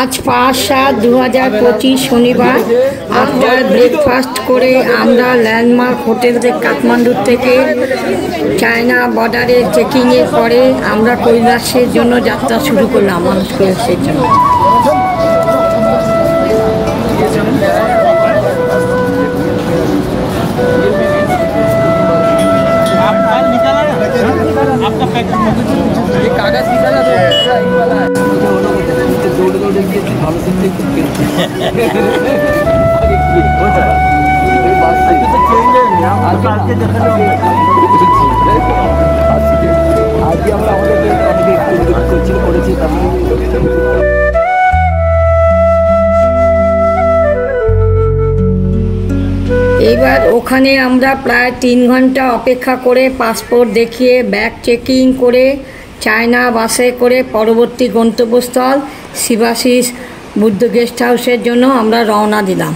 আজ 5/7/2025 শনিবার after breakfast করে আমরা ল্যান্ডমার্ক হোটেল থেকে কাঠমান্ডুর থেকে চায়না বর্ডারে চেকিংয়ের পরে আমরা কৈলাসের জন্য যাত্রা শুরু করলাম, মানুষ কৈলাসের জন্য। এবার ওখানে আমরা প্রায় 3 ঘন্টা অপেক্ষা করে পাসপোর্ট দেখিয়ে ব্যাগ চেকিং করে চায়না বাসে করে পরবর্তী গন্তব্যস্থল শিবাশিস বুদ্ধ গেস্ট হাউসের জন্য আমরা রওনা দিলাম।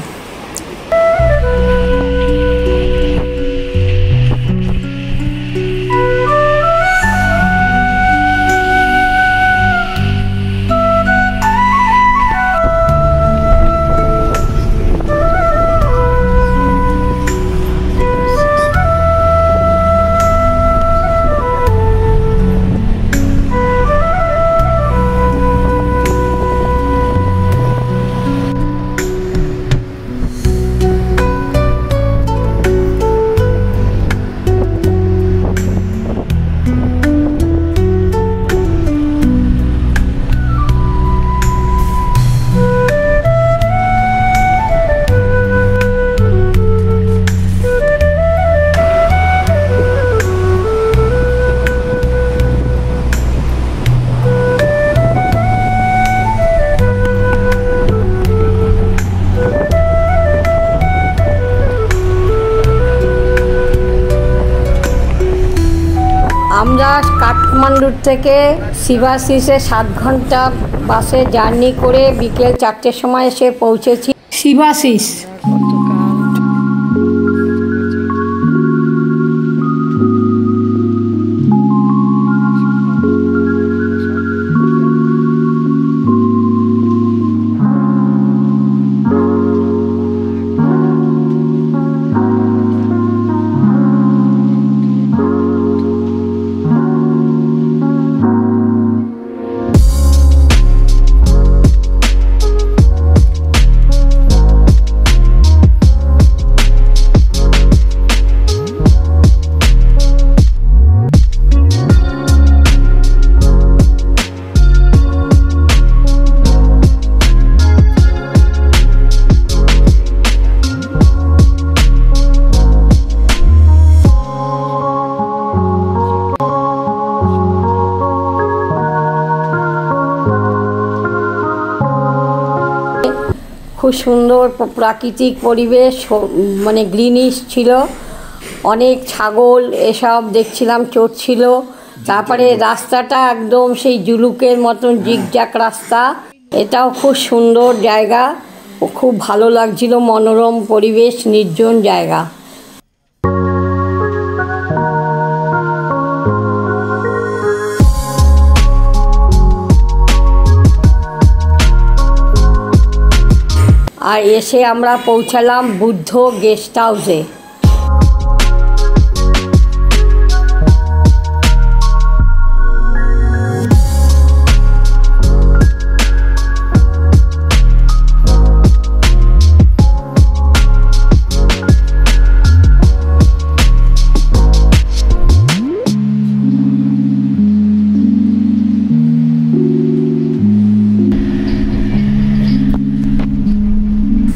আমরা কাঠমান্ডুর থেকে শিবাশিসে 7 ঘন্টা বাসে জার্নি করে বিকেল 4টের সময় এসে পৌঁছেছি শিবাশিস। খুব সুন্দর প্রাকৃতিক পরিবেশ, মানে গ্রিনিশ ছিল, অনেক ছাগল এসব দেখছিলাম চড়ছিল। তারপরে রাস্তাটা একদম সেই জুলুকের মতন জিগজ্যাগ রাস্তা, এটাও খুব সুন্দর জায়গা, খুব ভালো লাগছিল, মনোরম পরিবেশ, নির্জন জায়গা। আর এসে আমরা পৌঁছালাম বুদ্ধ গেস্ট হাউসে।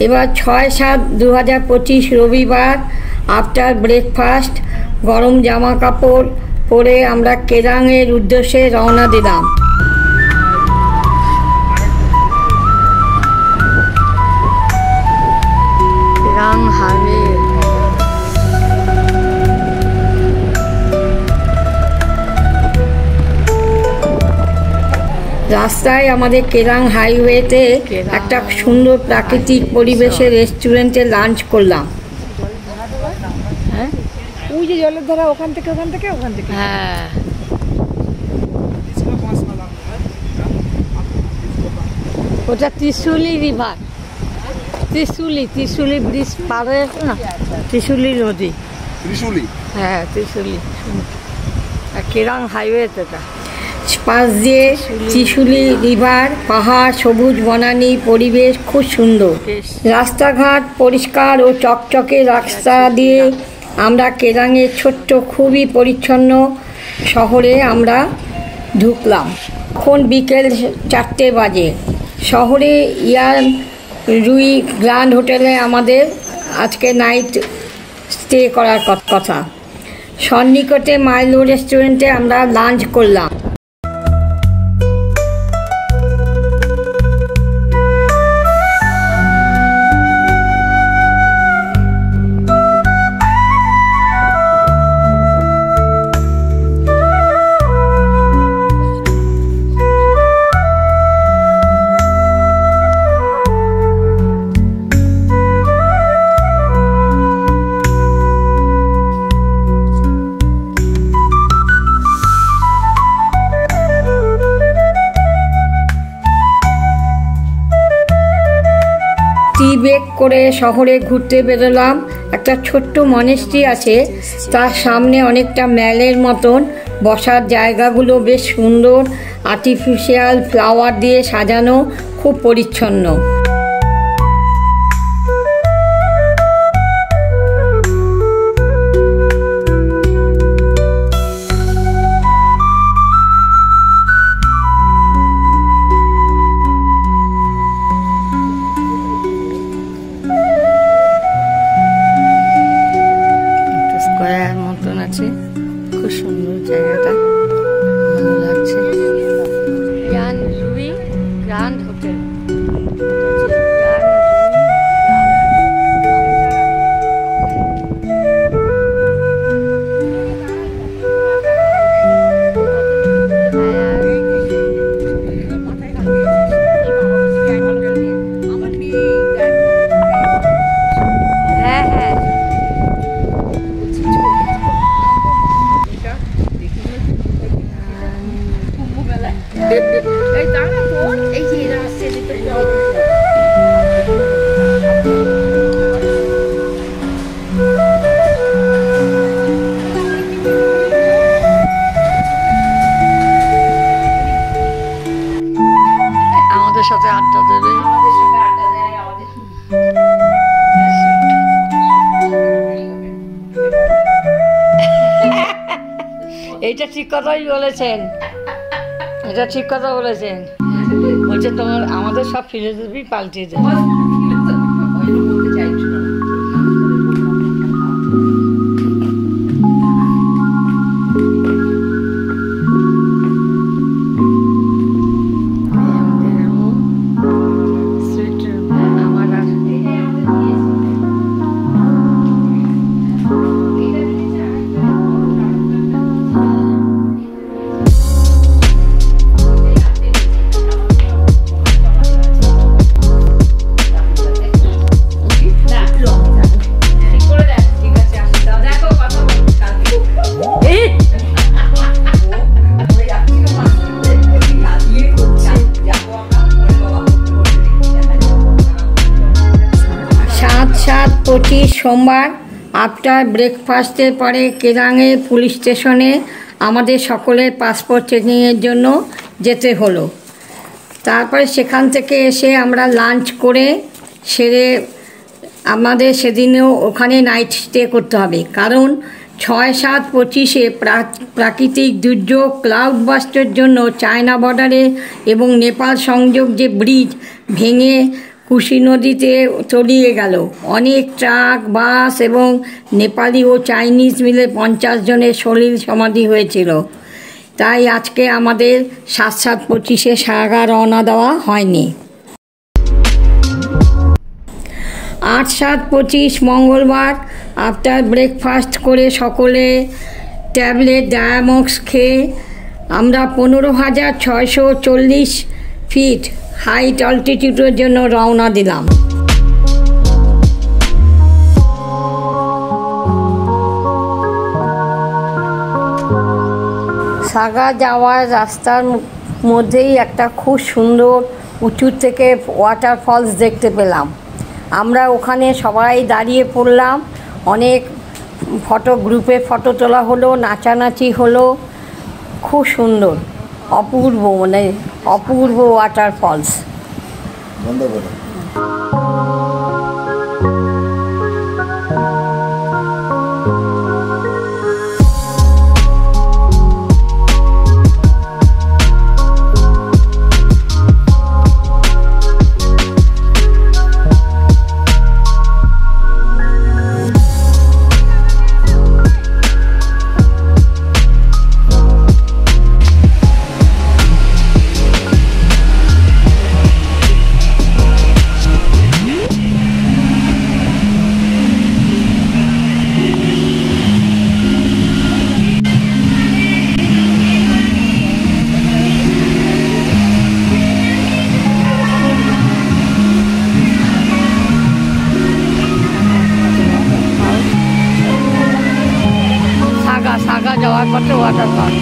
এবার 6/7/2025 রবিবার আফটার ব্রেকফাস্ট গরম জামা কাপড় পরে আমরা কেরাংয়ের উদ্দেশ্যে রওনা দিলাম। কেরাং হাইওয়ে রাস্তায় আমাদের কেরাং হাইওয়েতে একটা সুন্দর প্রাকৃতিক পরিবেশে রেস্টুরেন্টে লাঞ্চ করলাম। হ্যাঁ, ওই যে জলের ধারা ওখান থেকে হ্যাঁ। ওটা ত্রিশুলি রিভার, ত্রিশুলি ব্রিজ পার হয়ে আছে না, ত্রিশুলি নদী। হ্যাঁ ত্রিশুলি, কেরাং হাইওয়ে তো এটা। পাশ দিয়ে ত্রিশুলি রিভার, পাহাড়, সবুজ বনানী, পরিবেশ খুব সুন্দর। রাস্তাঘাট পরিষ্কার ও চকচকে রাস্তা দিয়ে আমরা কেরাঙের ছোট্ট খুবই পরিচ্ছন্ন শহরে আমরা ঢুকলাম। এখন বিকেল 4টে বাজে। শহরে রুই গ্র্যান্ড হোটেলে আমাদের আজকে নাইট স্টে করার কথা। সন্নিকটে মাইলো রেস্টুরেন্টে আমরা লাঞ্চ করলাম। টি ব্রেক করে শহরে ঘুরতে বেরোলাম। একটা ছোট্ট মনেস্ট্রি আছে, তার সামনে অনেকটা ম্যালের মতন, বসার জায়গাগুলো বেশ সুন্দর, আর্টিফিশিয়াল ফ্লাওয়ার দিয়ে সাজানো, খুব পরিচ্ছন্ন। স্কয়ার মতন আছে, খুব সুন্দর জায়গাটা, ভালো লাগছে। ইয়ান রুই গ্র্যান্ড হোটেল। আমাদের সাথে আড্ডা দেবে। এইটা ঠিক কথাই বলেছেন, এটা ঠিক কথা বলেছেন। বলছে তোমার আমাদের সব ফিলোসফি পাল্টে দেয়। সোমবার আফটার ব্রেকফাস্টের পরে কেরাঙে পুলিশ স্টেশনে আমাদের সকলের পাসপোর্ট চেকিংয়ের জন্য যেতে হলো। তারপরে সেখান থেকে এসে আমরা লাঞ্চ করে সেরে আমাদের সেদিনেও ওখানে নাইট স্টে করতে হবে, কারণ 6-7-25 প্রাকৃতিক দুর্যোগ ক্লাউড বাস্টের জন্য চায়না বর্ডারে এবং নেপাল সংযোগ যে ব্রিজ ভেঙে কুশি নদীতে তলিয়ে গেল। অনেক ট্রাক, বাস এবং নেপালি ও চাইনিজ মিলে 50 জনের সলিল সমাধি হয়েছিল। তাই আজকে আমাদের 7-7-25 সাগা রওনা দেওয়া হয়নি। 8-7-25 মঙ্গলবার আফটার ব্রেকফাস্ট করে সকলে ট্যাবলেট ডায়ামক্স খেয়ে আমরা 15,640 ফিট হাইট অল্টিটিউডের জন্য রওনা দিলাম। সাগা যাওয়ার রাস্তার মধ্যেই একটা খুব সুন্দর উঁচুর থেকে ওয়াটারফলস দেখতে পেলাম। আমরা ওখানে সবাই দাঁড়িয়ে পড়লাম, অনেক গ্রুপে ফটো তোলা হলো, নাচানাচি হলো, খুব সুন্দর, অপূর্ব, মানে অপূর্ব ওয়াটারফলস। সাগা যাওয়ার পথে ওয়াটারফল।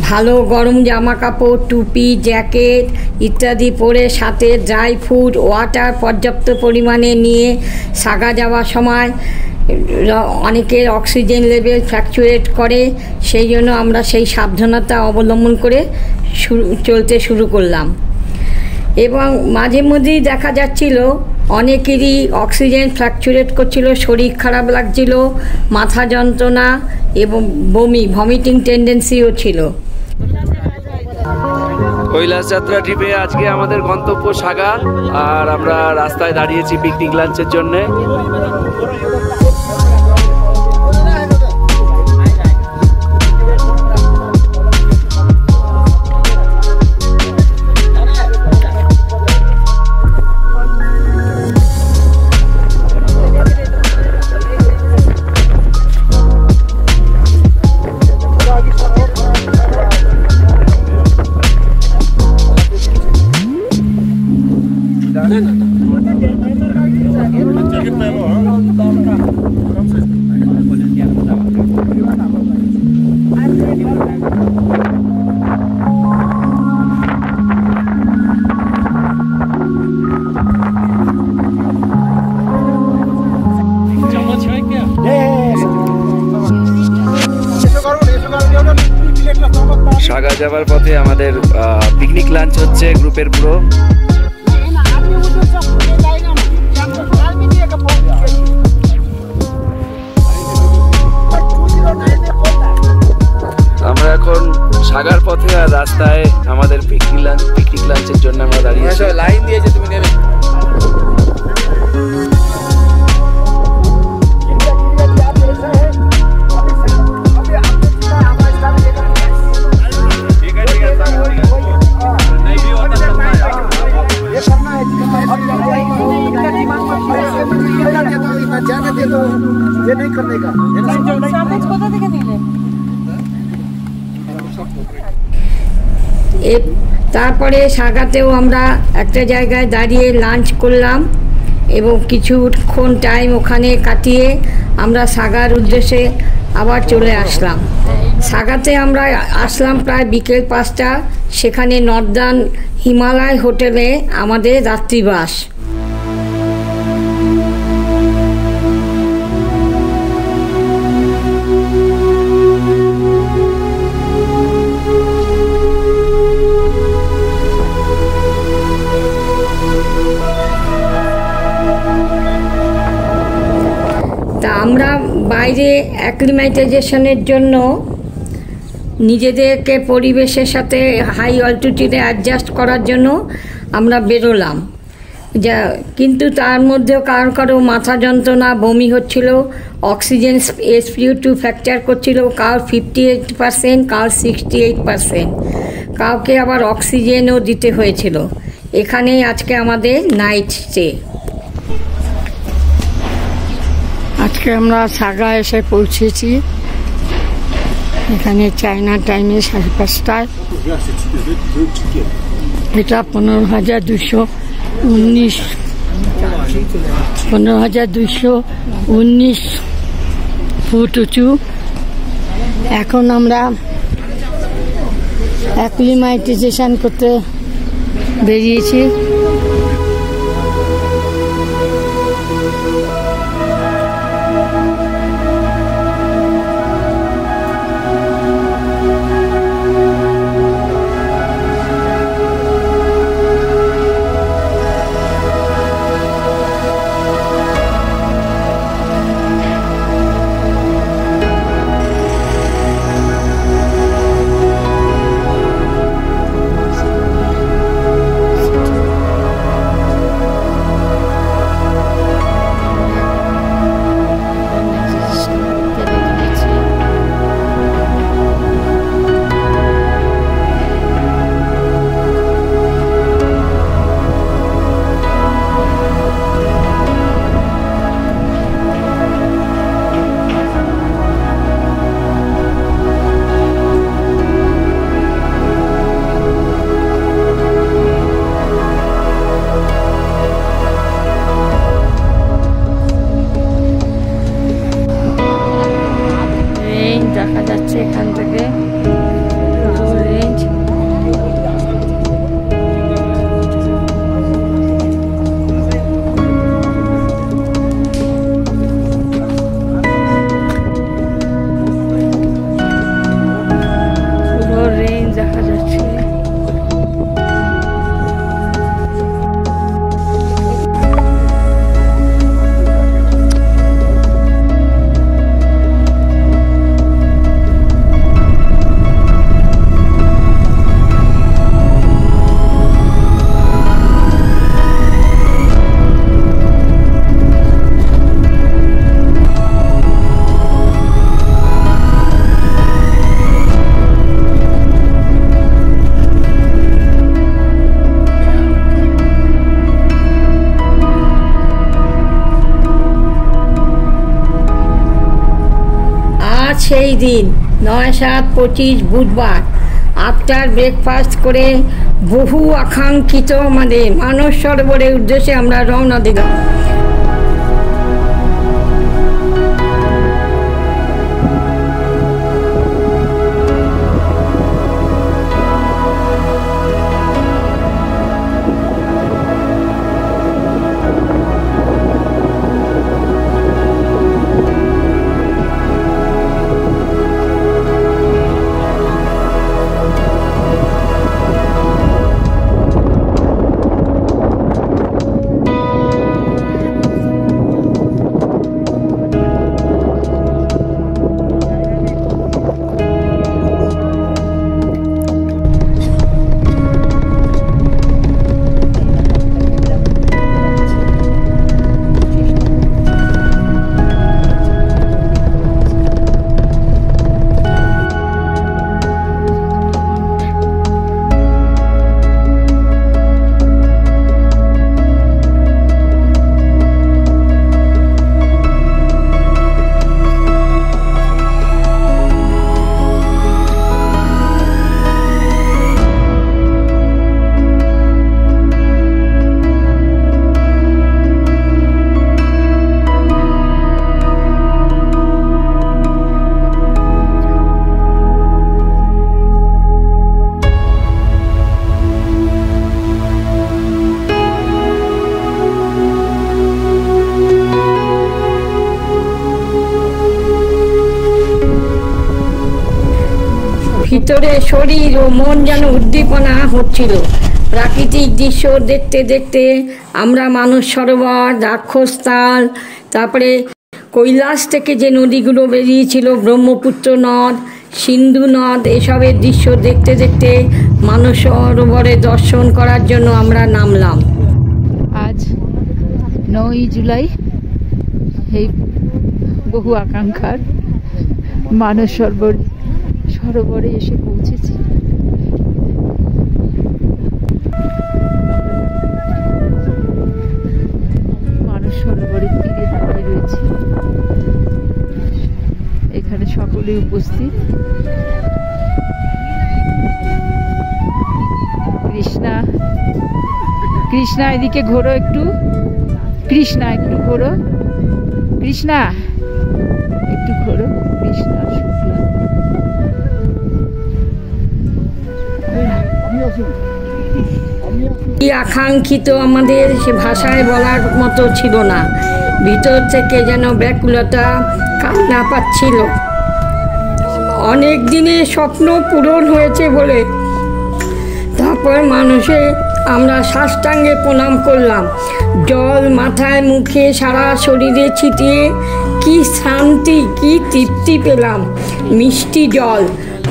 ভালো গরম জামা কাপড়, টুপি, জ্যাকেট ইত্যাদি পরে, সাথে ড্রাই ফ্রুট, ওয়াটার পর্যাপ্ত পরিমাণে নিয়ে সাগা যাওয়ার সময় অনেকের অক্সিজেন লেভেল ফ্ল্যাকচুয়েট করে, সেই জন্য আমরা সেই সাবধানতা অবলম্বন করে চলতে শুরু করলাম। এবং মাঝে মধ্যেই দেখা যাচ্ছিল অনেকেরই অক্সিজেন ফ্ল্যাকচুয়েট করছিল, শরীর খারাপ লাগছিল, মাথা যন্ত্রণা এবং ভমিটিং টেন্ডেন্সিও ছিল। কৈলাস যাত্রা ট্রিপে আজকে আমাদের গন্তব্য সাগা, আর আমরা রাস্তায় দাঁড়িয়েছি পিকনিক লাঞ্চের জন্যে। সাগা যাবার পথে আমাদের পিকনিক লাঞ্চ হচ্ছে গ্রুপের পুরো। আমরা এখন সাগার পথে আর রাস্তায় আমাদের পিকনিক লাঞ্চের জন্য আমরা দাঁড়িয়ে আছি। লাইন দিয়েছে, তুমি নেবে। তারপরে সাগাতেও আমরা একটা জায়গায় দাঁড়িয়ে লাঞ্চ করলাম এবং কিছুক্ষণ টাইম ওখানে কাটিয়ে আমরা সাগার উদ্দেশ্যে আবার চলে আসলাম। সাগাতে আমরা আসলাম প্রায় বিকেল 5টা। সেখানে নর্দার্ন হিমালয় হোটেলে আমাদের রাত্রিবাস। আমরা বাইরে অ্যাক্লিমাটাইজেশনের জন্য নিজেদেরকে পরিবেশের সাথে হাই অল্টিটিউডে অ্যাডজাস্ট করার জন্য আমরা বেরোলাম, যা কিন্তু তার মধ্যেও কারো কারো মাথা যন্ত্রণা, বমি হচ্ছিল, অক্সিজেন SpO2 ফ্র্যাকচার করছিল, কার 58%, কার 68%, কাউকে আবার অক্সিজেনও দিতে হয়েছিল। এখানেই আজকে আমাদের নাইট স্টে। আজকে আমরা সাগা এসে পৌঁছেছি। এখানে চায়না টাইমে 5:30টায়। এটা 15,219 ফুট উঁচু। এখন আমরা অ্যাক্লিমাটাইজেশন করতে বেরিয়েছি। দেখা যাচ্ছে এখান থেকে রেঞ্জ। পুরো রেঞ্জ দেখা যাচ্ছে। সেই দিন 9/7/25 বুধবার আফটার ব্রেকফাস্ট করে বহু আকাঙ্ক্ষিত আমাদের মানস সরোবরের উদ্দেশ্যে আমরা রওনা দিলাম। ভিতরে শরীর ও মন যেন উদ্দীপনা হচ্ছিল। প্রাকৃতিক দৃশ্য দেখতে দেখতে আমরা মানস সরোবর, রাক্ষসতাল, তারপরে কৈলাস থেকে যে নদীগুলো বেরিয়েছিল, ব্রহ্মপুত্র নদ, সিন্ধু নদ, এসবের দৃশ্য দেখতে দেখতে মানস সরোবরে দর্শন করার জন্য আমরা নামলাম। আজ 9ই জুলাই এই বহু আকাঙ্ক্ষার মানস সরোবরে এসে পৌঁছেছি। মানস সরোবরের তীরে দাঁড়িয়ে রয়েছে, এখানে সকলে উপস্থিত। কৃষ্ণা এদিকে ঘোরো একটু, কৃষ্ণা একটু ঘোরো, কৃষ্ণা একটু ঘোরো, কৃষ্ণা শুক্লা। কি আকাঙ্ক্ষিত আমাদের, সে ভাষায় বলার মতো ছিল না। ভিতর থেকে যেন ব্যাকুলতা কান্না পাচ্ছিল। অনেক দিনের স্বপ্ন পূরণ হয়েছে বলে তারপর মানুষে আমরা সাষ্টাঙ্গে প্রণাম করলাম। জল মাথায়, মুখে, সারা শরীরে ছিটিয়ে কি শান্তি, কি তৃপ্তি পেলাম। মিষ্টি জল,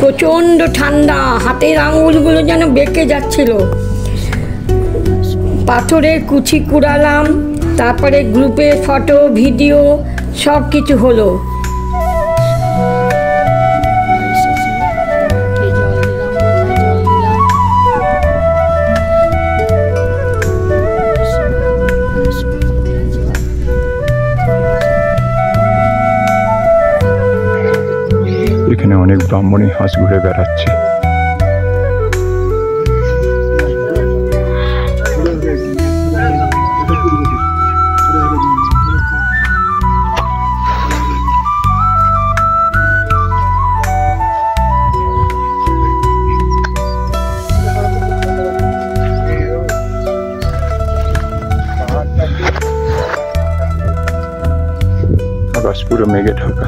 প্রচণ্ড ঠান্ডা, হাতের আঙুলগুলো যেন বেঁকে যাচ্ছিল। পাথরের কুচি কুড়ালাম, তারপরে গ্রুপে ফটো ভিডিও সব কিছু হলো। এখানে অনেক ব্রাহ্মণী হাঁস ঘুরে বেড়াচ্ছে। আকাশ পুরো মেঘে ঢাকা,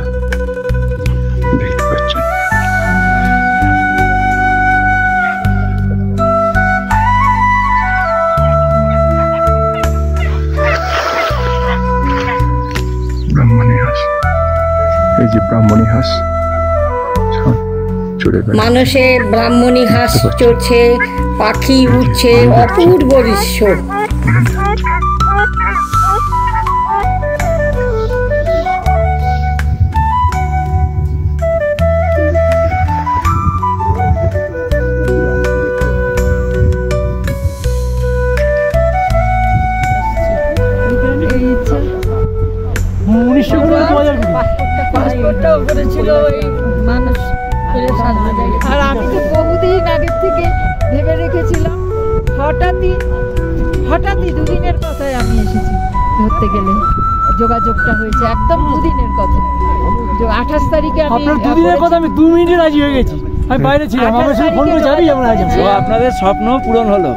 দেখতে পাচ্ছেন। ব্রাহ্মণী হাঁস, এই যে ব্রাহ্মণী হাঁস চড়ে বেড়াচ্ছে। মানুষে ব্রাহ্মণী হাঁস চড়ছে, পাখি উঠছে, অপূর্ব দৃশ্য। আর আমি তো বহুদিন আগের থেকে ভেবে রেখেছিলাম, হঠাৎই দুদিনের কথায় আমি এসেছি। ধরতে গেলে যোগাযোগটা হয়েছে একদম দুদিনের কথা। 28 তারিখে আমি দুদিনের কথা, আমি 2 মিনিটে রাজি হয়ে গেছি। আমি বাইরে ছিলাম, আমার সাথে ফোন করে যাবি, আমরা আজ আপনাদের স্বপ্ন পূরণ হলো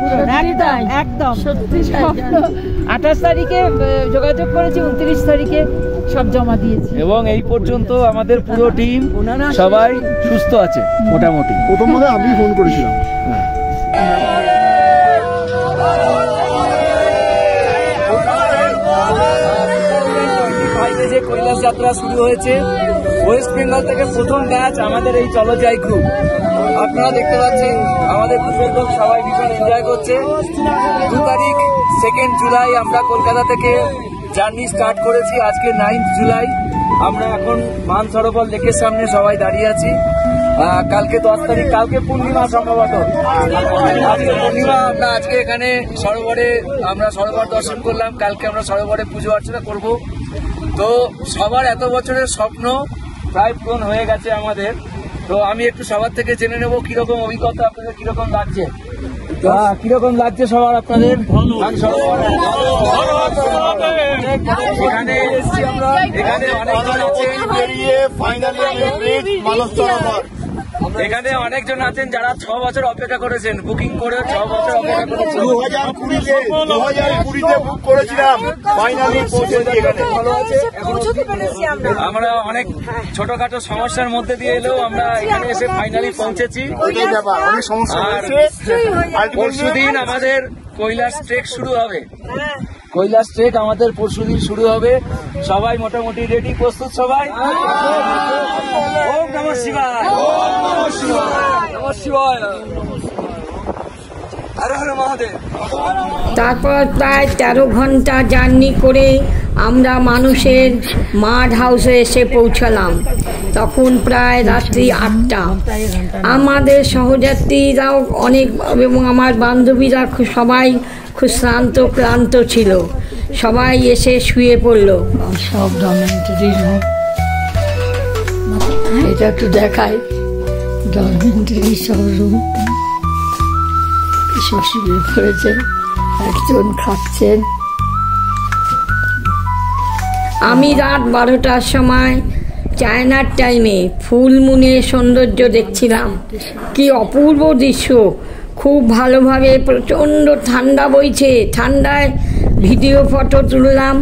একদম সত্যি। 28 তারিখে যোগাযোগ করেছি, 29 তারিখে সব জমা দিয়েছি। এবং এই পর্যন্ত আমাদের পুরো টিম সবাই সুস্থ আছে মোটামুটি। প্রথম মনে আমি ফোন করেছিলাম। যে কৈলাস যাত্রা শুরু হয়েছে, ওয়েস্ট বেঙ্গল থেকে প্রথম ব্যাচ আমাদের এই চলো যাই গ্রুপ। আপনারা দেখতে পাচ্ছেন আমাদের গ্রুপের লোক সবাই ভীষণ এনজয় করছে। 2 তারিখ 2 জুলাই আমরা কলকাতা থেকে জার্নি স্টার্ট করেছি। আজকে 9 জুলাই, আমরা এখন মানসরোবর লেকের সামনে সবাই দাঁড়িয়ে আছি। কালকে 10 তারিখ, কালকে পূর্ণিমা সম্ভবত, আজকে পূর্ণিমা। আমরা আজকে এখানে সরোবরে আমরা সরোবর দর্শন করলাম, কালকে আমরা সরোবরে পুজো অর্চনা করব। তো সবার এত বছরের স্বপ্ন প্রায় পূরণ হয়ে গেছে আমাদের। তো আমি একটু সবার থেকে জেনে নেবো কিরকম অভিজ্ঞতা, আপনাদের কিরকম লাগছে, কিরকম লাগছে সবার আপনাদের। এখানে এসেছি আমরা, এখানে অনেকজন আছেন, এখানে অনেকজন আছেন যারা 6 বছর অপেক্ষা করেছেন, বুকিং করে 6 বছর অপেক্ষা করেছেন। 2020-তে বুক করেছিলাম, ফাইনালি পৌঁছেছি এখানে। আমরা অনেক ছোটখাটো সমস্যার মধ্যে দিয়ে এলেও আমরা এখানে এসে ফাইনালি পৌঁছেছি। আর পরশুদিন আমাদের কৈলাস ট্রেক শুরু হবে। কৈলাস ট্রেক আমাদের পরশুদিন শুরু হবে। সবাই মোটামুটি রেডি, প্রস্তুত সবাই? ওম নমঃ শিবায়, ওম নমঃ শিবায়, নমঃ শিবায়, হর হর মহাদেব। তারপর প্রায় 13 ঘন্টা জার্নি করে আমরা মানুষের মাড হাউসে এসে পৌঁছালাম। তখন প্রায় রাত্রি 8টা। আমাদের সহযাত্রীরাও অনেক এবং আমার বান্ধবীরা সবাই খুব ক্লান্ত ছিল। সবাই এসে শুয়ে পড়ল। সব ডরমেন্টারি রুম, এটা একটু দেখায়, ডরমেন্টারি সব রুম। সব শুয়ে পড়েছে, একজন খাচ্ছেন। আমি রাত 12টার সময় চায়নার টাইমে ফুল মুনের সৌন্দর্য দেখছিলাম। কি অপূর্ব দৃশ্য! খুব ভালোভাবে, প্রচণ্ড ঠান্ডা বইছে। ঠান্ডায় ভিডিও ফটো তুললাম।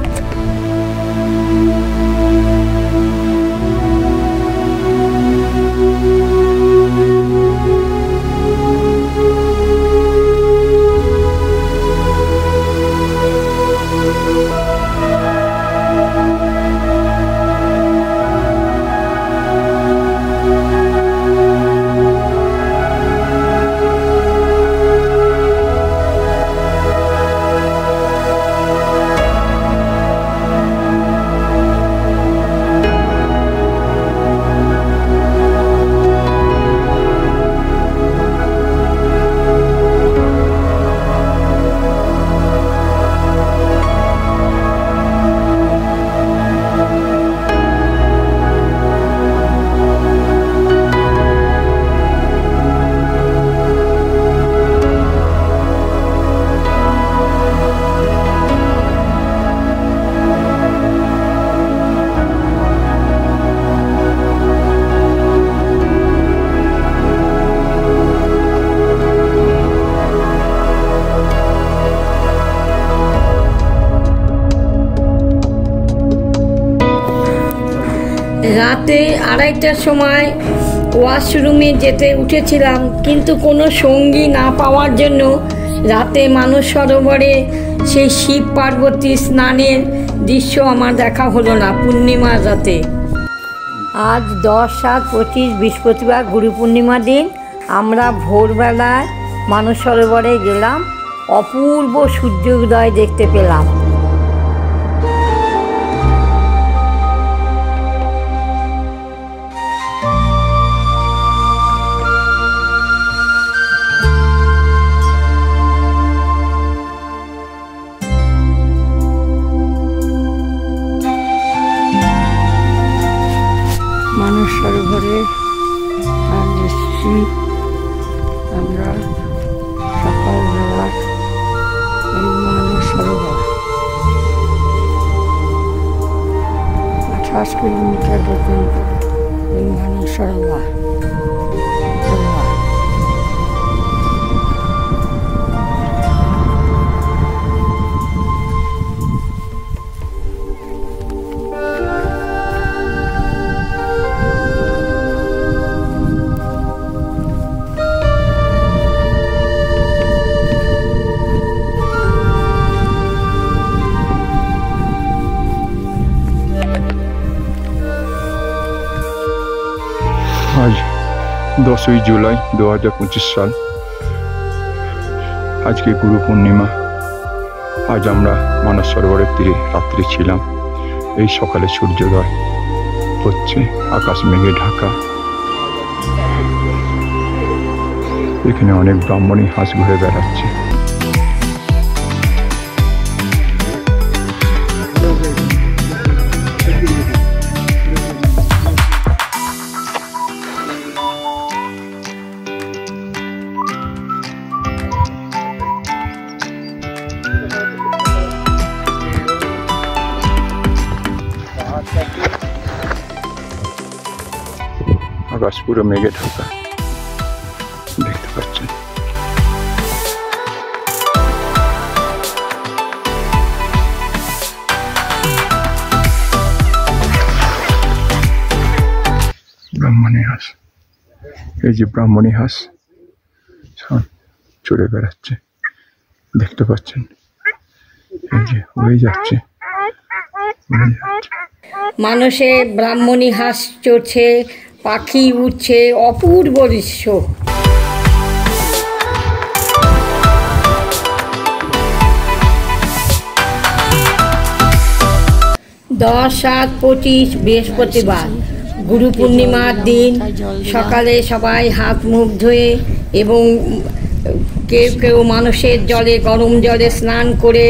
রাতে 2:30টার সময় ওয়াশরুমে যেতে উঠেছিলাম, কিন্তু কোনো সঙ্গী না পাওয়ার জন্য রাতে মানস সরোবরে সেই শিব পার্বতী স্নানের দৃশ্য আমার দেখা হলো না পূর্ণিমার রাতে। আজ 10/7/25 বৃহস্পতিবার, গুরু পূর্ণিমা দিন। আমরা ভোরবেলায় মানস সরোবরে গেলাম, অপূর্ব সূর্যোদয় দেখতে পেলাম। মানস সরোবরে আর এসেছি আমরা সকালবেলা। এই মানস সরোবর 28 কিলোমিটার দক্ষিণ এই মানস সরোবর। आज 10 जुलाई 2025 साल, आज के गुरु पूर्णिमा। आज আমরা মানস সরোবরের তীরে রাত্রি ছিলাম। এই সকালে সূর্যোদয় হচ্ছে, আকাশ মেঘে ঢাকা। এখানে অনেক ব্রাহ্মণী হাঁস ঘুরে বেড়াচ্ছে। আকাশ পুরো মেঘে ঢাকা, দেখতে পাচ্ছেন। ব্রাহ্মণী হাঁস, এই যে ব্রাহ্মণী হাঁস চড়ে বেড়াচ্ছে, দেখতে পাচ্ছেন। এই যে হয়ে যাচ্ছে। মানুষে ব্রাহ্মণী হাঁস চড়ছে, পাখি উঠছে, অপূর্ব দৃশ্য। 10/7/25 বৃহস্পতিবার, গুরু পূর্ণিমার দিন। সকালে সবাই হাত মুখ ধুয়ে এবং কেউ কেউ মানুষের জলে, গরম জলে স্নান করে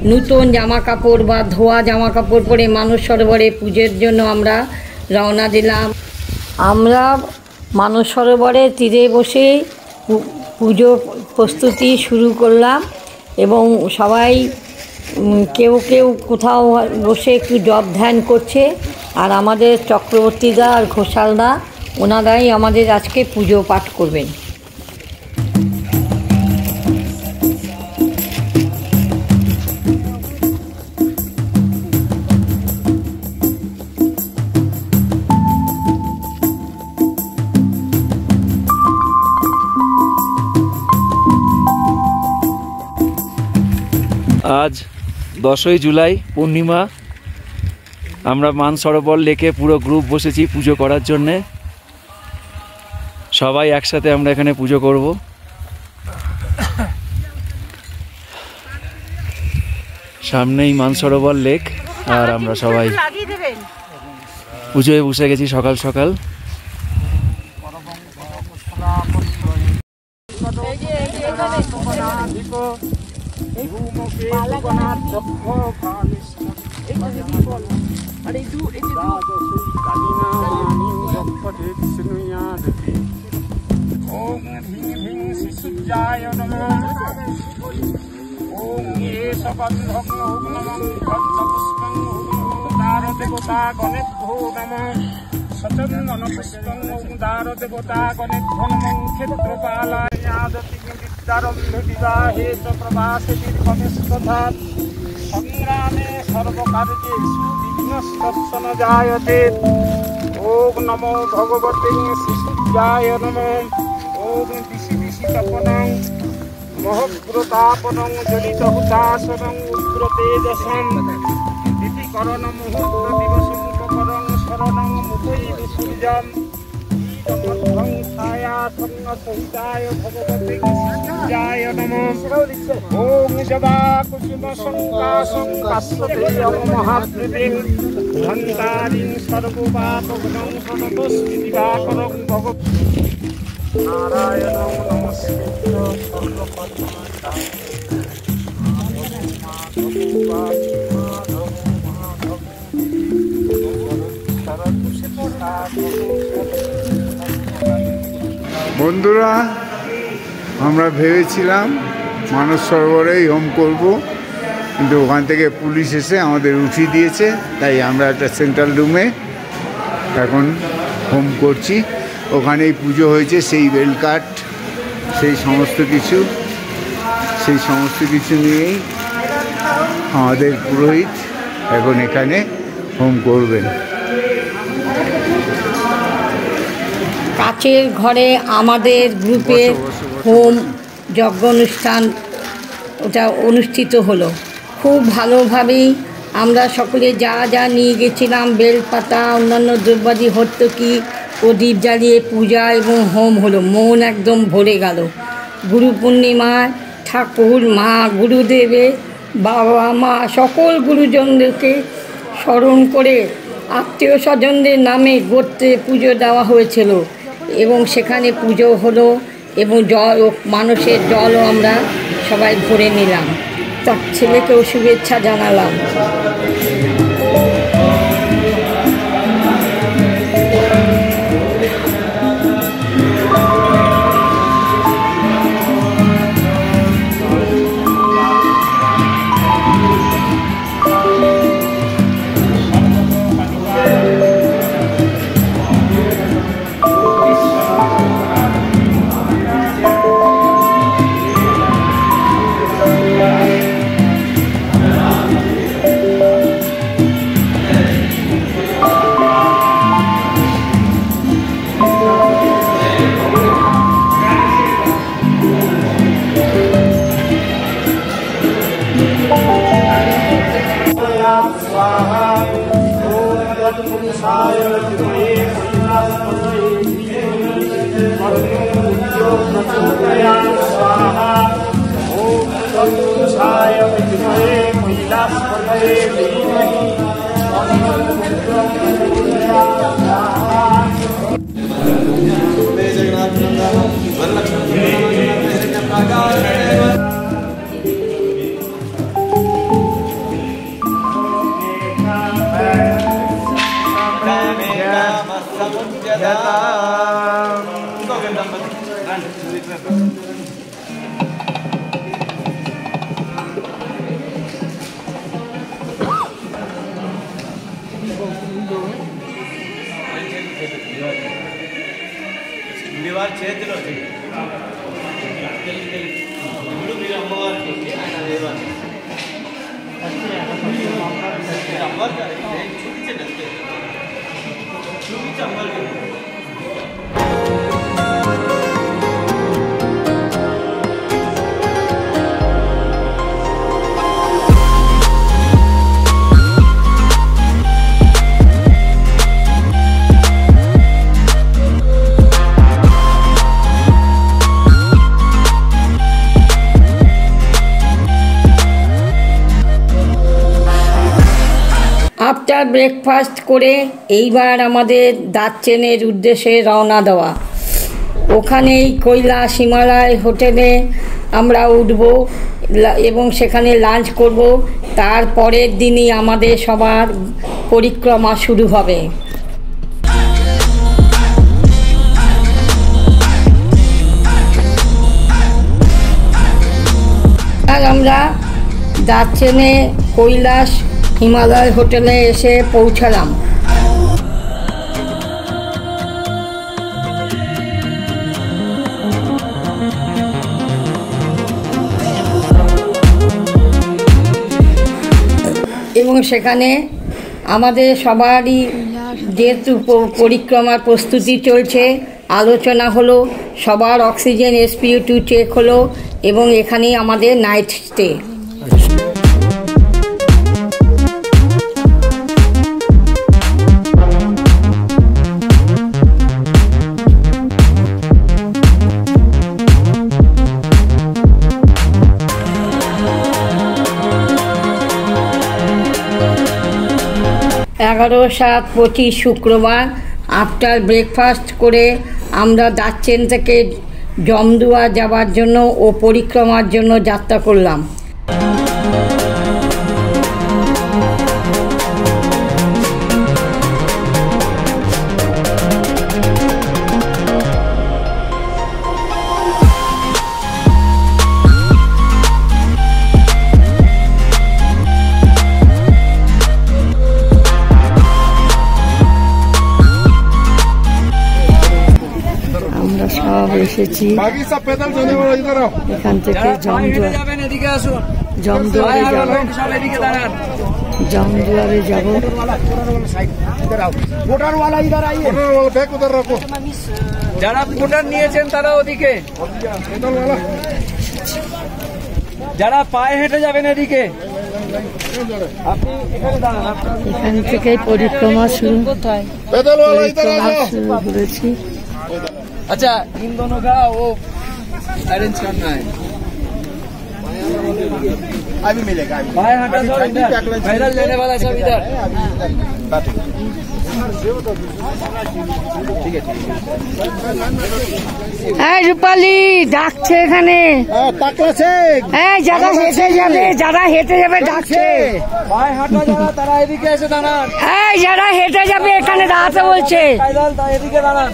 নূতন জামা কাপড় বা ধোয়া জামা কাপড় পরে মানস সরোবরে পুজোর জন্য আমরা রওনা দিলাম। আমরা মানস সরোবরের তীরে বসে পুজো প্রস্তুতি শুরু করলাম এবং সবাই কেউ কেউ কোথাও বসে একটু জপ ধ্যান করছে। আর আমাদের চক্রবর্তীদা আর ঘোষালদা ওনারাই আমাদের আজকে পুজো পাঠ করবেন। আজ 10ই জুলাই পূর্ণিমা। আমরা মানসরোবর লেকে পুরো গ্রুপ বসেছি পুজো করার জন্যে। সবাই একসাথে আমরা এখানে পুজো করব। সামনেই মানসরোবর লেক আর আমরা সবাই পুজোয় বসে গেছি সকাল সকাল। সংগ্রামে সর্বকার্যেষু বিঘ্নস্তৎসন জায়তে। ওম নমো ভগবতে শিশুজায় নমঃ। ওম দিশি দিশি তপনং মহগ্রতাপনং জ্বলিত হুতাসনং উগ্র তেজসং দিতিকরণ মুহূর্ত দিবসং উপকরং শরণং মুখৈবি সূর্যম। ईदमध्वं छायासं सहिताय भगवते शिশুজায় নমঃ। ওম জবা কুসুম সংকাশং কাশ্যপেয়ং মহাবৃতিং ধন্তারিং সর্বপাপঘ্নং সনতস্মি দিবাকরং ভগব। নারায়ণং নমস্কৃত্য সর্বকর্মণি বন্ধুরা, আমরা ভেবেছিলাম মানস সরোবরেই হোম করব, কিন্তু ওখান থেকে পুলিশ এসে আমাদের উঠিয়ে দিয়েছে। তাই আমরা একটা সেন্ট্রাল রুমে এখন হোম করছি। ওখানেই পুজো হয়েছে, সেই বেলকাঠ, সেই সমস্ত কিছু নিয়েই আমাদের পুরোহিত এখন এখানে হোম করবেন। কাছের ঘরে আমাদের গ্রুপের হোম যজ্ঞ অনুষ্ঠান ওটা অনুষ্ঠিত হলো খুব ভালোভাবেই। আমরা সকলে যা যা নিয়ে গেছিলাম, বেলপাতা, অন্যান্য দ্রব্যাদি হর্তকি, প্রদীপ জ্বালিয়ে পূজা এবং হোম হলো। মন একদম ভরে গেল। গুরু পূর্ণিমায় ঠাকুর, মা, গুরুদেবের, বাবা মা সকল গুরুজনদেরকে স্মরণ করে আত্মীয় স্বজনদের নামে গোত্রে পুজো দেওয়া হয়েছিল এবং সেখানে পুজো হলো এবং জল, মানুষের জলও আমরা সবাই ভরে নিলাম। তার ছেলেকেও শুভেচ্ছা জানালাম। আফটার ব্রেকফাস্ট করে এইবার আমাদের দার্চেনের উদ্দেশ্যে রওনা দেওয়া। ওখানেই কৈলাস হিমালয় হোটেলে আমরা উঠব এবং সেখানে লাঞ্চ করব। তারপরের দিনই আমাদের সবার পরিক্রমা শুরু হবে। আর আমরা দার্চেনে কৈলাস হিমালয় হোটেলে এসে পৌঁছালাম। এবং সেখানে আমাদের সবারই যেহেতু পরিক্রমার প্রস্তুতি চলছে, আলোচনা হলো, সবার অক্সিজেন SpO2 চেক হলো এবং এখানেই আমাদের নাইট স্টে। এগারো 7/25 শুক্রবার আফটার ব্রেকফাস্ট করে আমরা দার্চেন থেকে জমদুয়া যাওয়ার জন্য ও পরিক্রমার জন্য যাত্রা করলাম। সব এসেছি এখান থেকে জমদুয়ারে যাব। যারা ভোটার নিয়েছেন তারা ওদিকে, যারা পায়ে হেঁটে যাবেন এদিকে। এখান থেকেই পরিক্রমা শুরু করেছি। अच्छा इन दोनों का वो अरेंज करना है, अभी मिलेगा। भाई हटा दो, पैदल लेने वाला सब इधर। ठीक है রূপালী ডাকছে এখানে, যারা হেঁটে যাবে ডাকছে। ভাই হাঁটা যারা তারা এদিকে এসে দাঁড়ান। যারা হেঁটে যাবে এখানে দাঁড়াতে বলছে। এদিকে দাঁড়ান।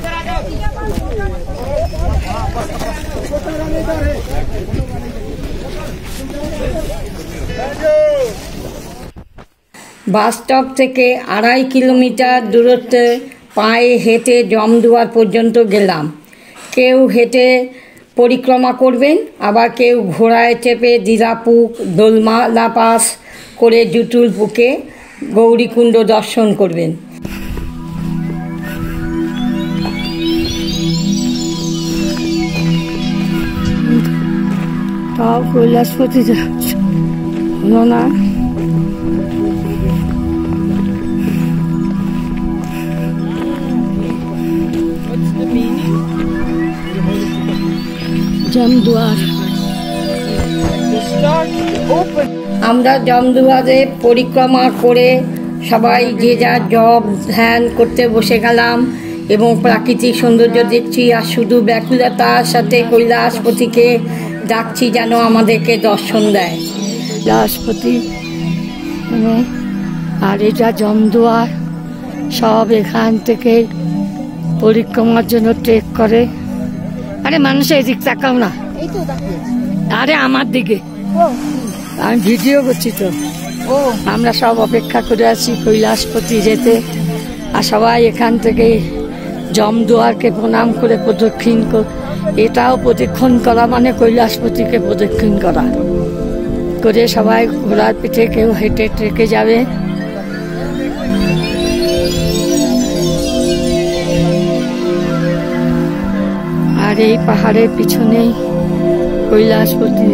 বাস স্টপ থেকে 2.5 কিলোমিটার দূরত্বে পায়ে হেঁটে জমদুয়ার পর্যন্ত গেলাম। কেউ হেঁটে পরিক্রমা করবেন, আবার কেউ ঘোড়ায় চেপে দিরাপুক দোলমালা পাস করে জুটুল বুকে গৌরীকুণ্ড দর্শন করবেন। তাও কৈলাসপতি হলো না। জমদুয়ার। আমরা জমদুয়ারে পরিক্রমা করে সবাই যে যার জব ধ্যান করতে বসে গেলাম এবং প্রাকৃতিক সৌন্দর্য দেখছি আর শুধু ব্যাকুলতার সাথে কৈলাসপতিকে ডাকছি যেন আমাদেরকে দর্শন দেয়। কৈলাসপতি মানে আর এটা জমদুয়ার, সব এখান থেকে পরিক্রমার জন্য ট্রেক করে। আরে মানুষ এদিক তাকাও না, আরে আমার দিকে, আমি ভিডিও করছি তো। আমরা সব অপেক্ষা করে আছি কৈলাসপতি যেতে, আর সবাই এখান থেকে জমদুয়ারকে প্রণাম করে প্রদক্ষিণ এটাও প্রদক্ষিণ করা মানে কৈলাসপতিকে প্রদক্ষিণ করা করে সবাই ঘোড়ার পিঠে কেউ হেঁটে ট্রেকে যাবে। আর এই পাহাড়ের পিছনেই কৈলাসপতি।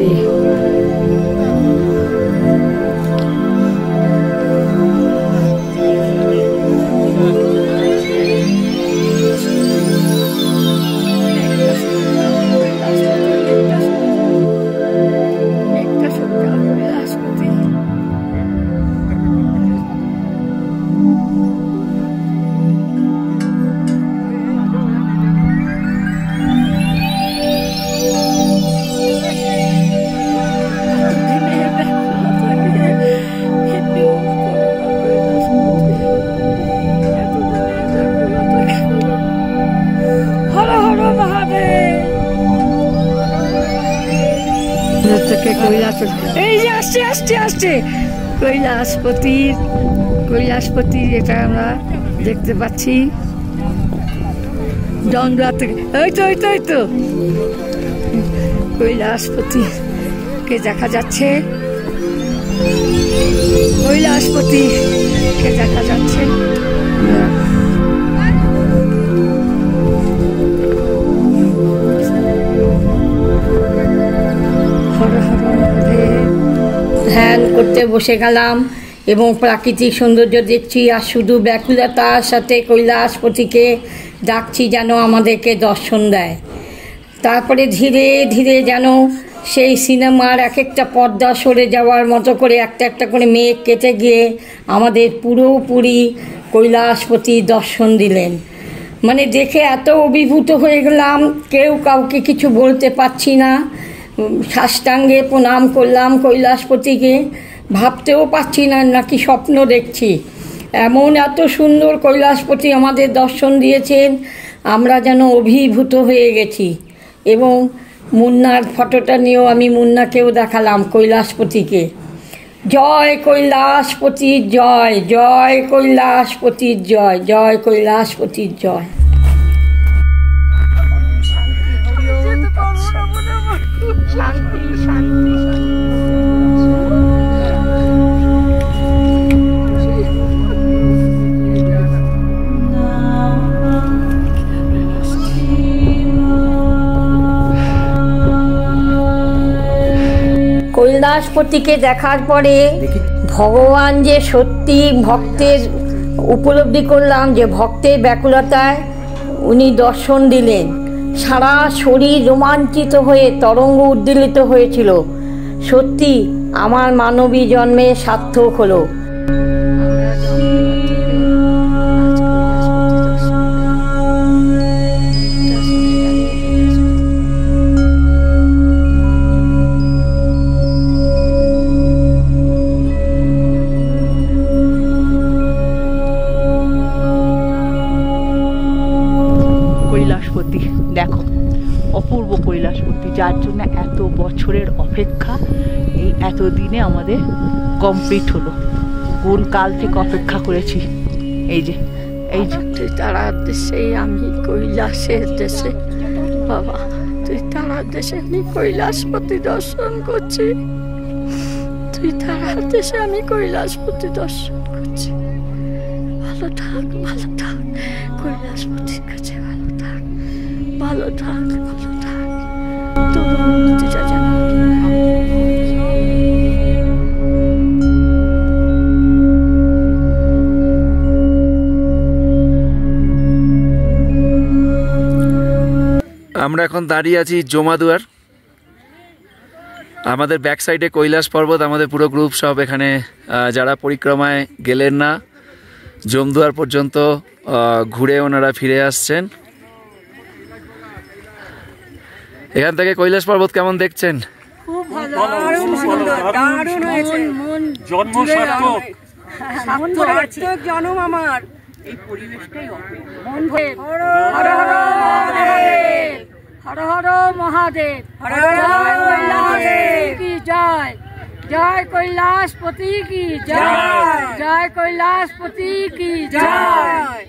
এই যে আসছে আসছে আসছে কৈলাসপতি এটা আমরা দেখতে পাচ্ছি জমদুয়ার থেকে। ওই তো কৈলাসপতিকে দেখা যাচ্ছে, কৈলাসপতিকে দেখা যাচ্ছে। ধ্যান করতে বসে গেলাম এবং প্রাকৃতিক সৌন্দর্য দেখছি আর শুধু ব্যাকুলতার সাথে কৈলাসপতিকে ডাকছি যেন আমাদেরকে দর্শন দেয়। তারপরে ধীরে ধীরে যেন সেই সিনেমার এক একটা পর্দা সরে যাওয়ার মতো করে একটা একটা করে মেঘ কেটে গিয়ে আমাদের পুরোপুরি কৈলাসপতি দর্শন দিলেন। মানে দেখে এত অভিভূত হয়ে গেলাম, কেউ কাউকে কিছু বলতে পারছি না। সাষ্টাঙ্গে প্রণাম করলাম কৈলাসপতিকে, ভাবতেও পারছি না নাকি স্বপ্ন দেখছি। এমন এত সুন্দর কৈলাসপতি আমাদের দর্শন দিয়েছেন, আমরা যেন অভিভূত হয়ে গেছি। এবং মুন্নার ফটোটা নিয়েও আমি মুন্নাকেও দেখালাম কৈলাসপতিকে। জয় কৈলাসপতির জয়, জয় কৈলাসপতির জয়, জয় কৈলাসপতির জয়। শান্তি শান্তি কৈলাসপতিকে দেখার পরে ভগবান যে সত্যি ভক্তের উপলব্ধি করলাম যে ভক্তের ব্যাকুলতায় উনি দর্শন দিলেন। সারা শরীর রোমাঞ্চিত হয়ে তরঙ্গ উদ্দীলিত হয়েছিল। সত্যি আমার মানবী জন্মে সার্থক হলো। কৈলাসপতি দেখো, অপূর্ব কৈলাসপতি, যার জন্য এত বছরের অপেক্ষা এই এতদিনে আমাদের কমপ্লিট হলো। কোন কাল থেকে অপেক্ষা করেছি। এই যে তুই তারার দেশে, আমি কৈলাসের দেশে। বাবা তুই তারার দেশে, আমি কৈলাসপতি দর্শন করছি। তুই তারার দেশে, আমি কৈলাসপতি দর্শন করছি। ভালো থাক, ভালো থাক, কৈলাসপতির কাছে ভালো থাক, ভালো থাক, ভালো থাক। তোর উন্নতিটা যেন আমরা এখন দাঁড়িয়ে আছি জমাদুয়ার। আমাদের ব্যাক সাইডে কৈলাস পর্বত। আমাদের পুরো গ্রুপ সব এখানে যারা পরিক্রমায় গেলেন না, জমদুয়ার পর্যন্ত ঘুরে ওনারা ফিরে আসছেন। এখান থেকে কৈলাস পর্বত কেমন দেখছেন? খুব ভালো, দারুণ সুন্দর, দারুণ হয়েছে। মন জন্ম সার্থক, সার্থক জন্ম আমার। এই পরিবেশটাই মন ভরে। হর হর মহাদেব, হর হর মহাদেব, জয় কি জয়, জয় কৈলাসপতি কি জয়, জয় কৈলাসপতি কি জয়।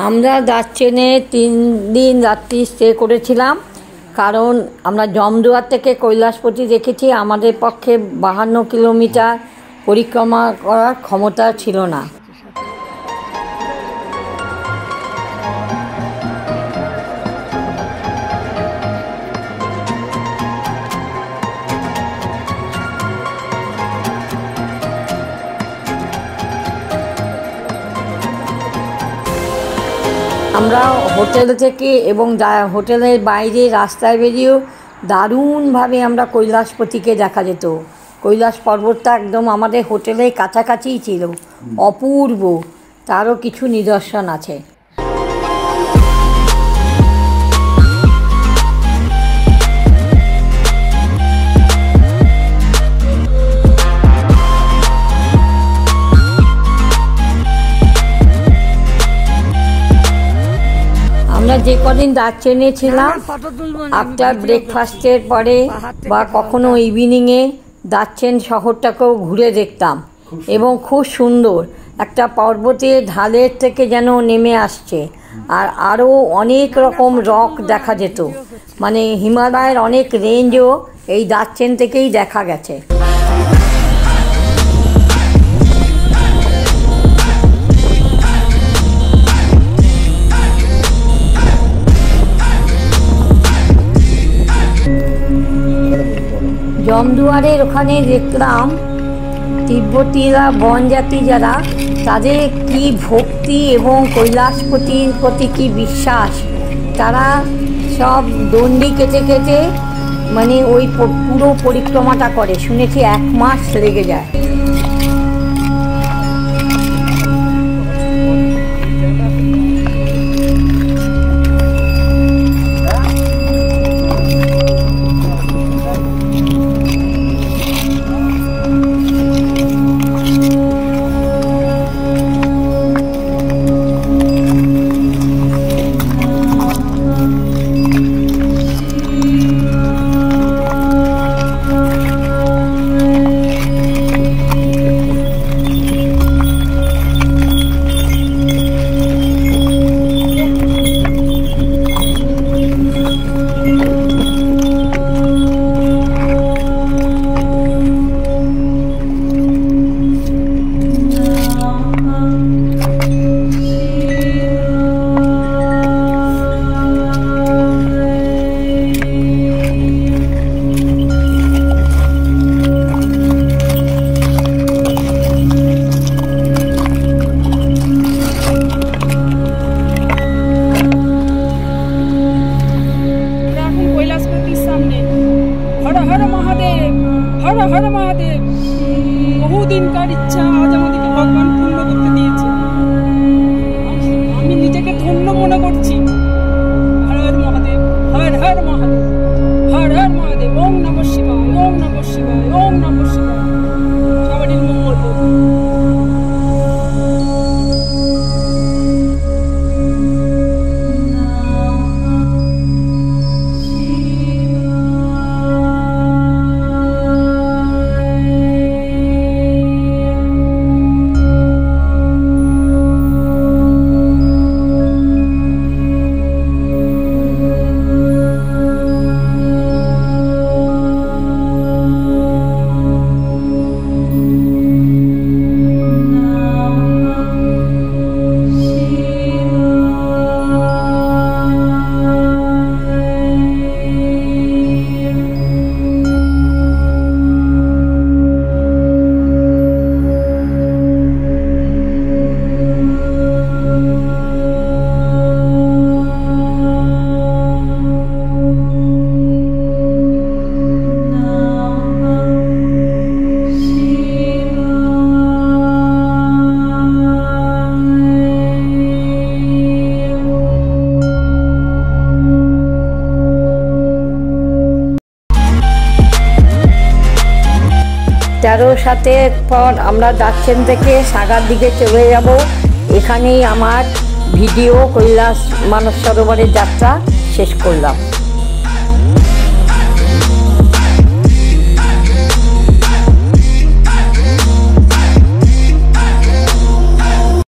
আমরা দার্চেনে 3 দিন রাত্রি স্টে করেছিলাম, কারণ আমরা জমদুয়ার থেকে কৈলাসপতি দেখেছি। আমাদের পক্ষে 52 কিলোমিটার পরিক্রমা করার ক্ষমতা ছিল না। আমরা হোটেল থেকে এবং হোটেলের বাইরে রাস্তায় বেরিয়েও দারুণভাবে আমরা কৈলাসপতিকে দেখা যেত। কৈলাস পর্বতটা একদম আমাদের হোটেলের কাছাকাছিই ছিল, অপূর্ব। তারও কিছু নিদর্শন আছে। আমরা যে কদিন দার্চেনে ছিলাম, আফটার ব্রেকফাস্টের পরে বা কখনো ইভিনিংয়ে দার্চেন শহরটাকেও ঘুরে দেখতাম, এবং খুব সুন্দর একটা পর্বতের ঢালের থেকে যেন নেমে আসছে। আর আরও অনেক রকম রক দেখা যেত, মানে হিমালয়ের অনেক রেঞ্জও এই দার্চেন থেকেই দেখা গেছে। জমদুয়ারের ওখানে দেখলাম তিব্বতীরা, বনজাতি যারা, তাদের কি ভক্তি এবং কৈলাসপতির প্রতি কি বিশ্বাস। তারা সব দণ্ডি কেটে কেটে মানে ওই পুরো পরিক্রমাটা করে। শুনেছি 1 মাস লেগে যায়। ১৩:০৭ পর আমরা দার্চেন থেকে সাগার দিকে চলে যাব। এখানেই আমার ভিডিও কৈলাস মানস সরোবরের যাত্রা শেষ করলাম।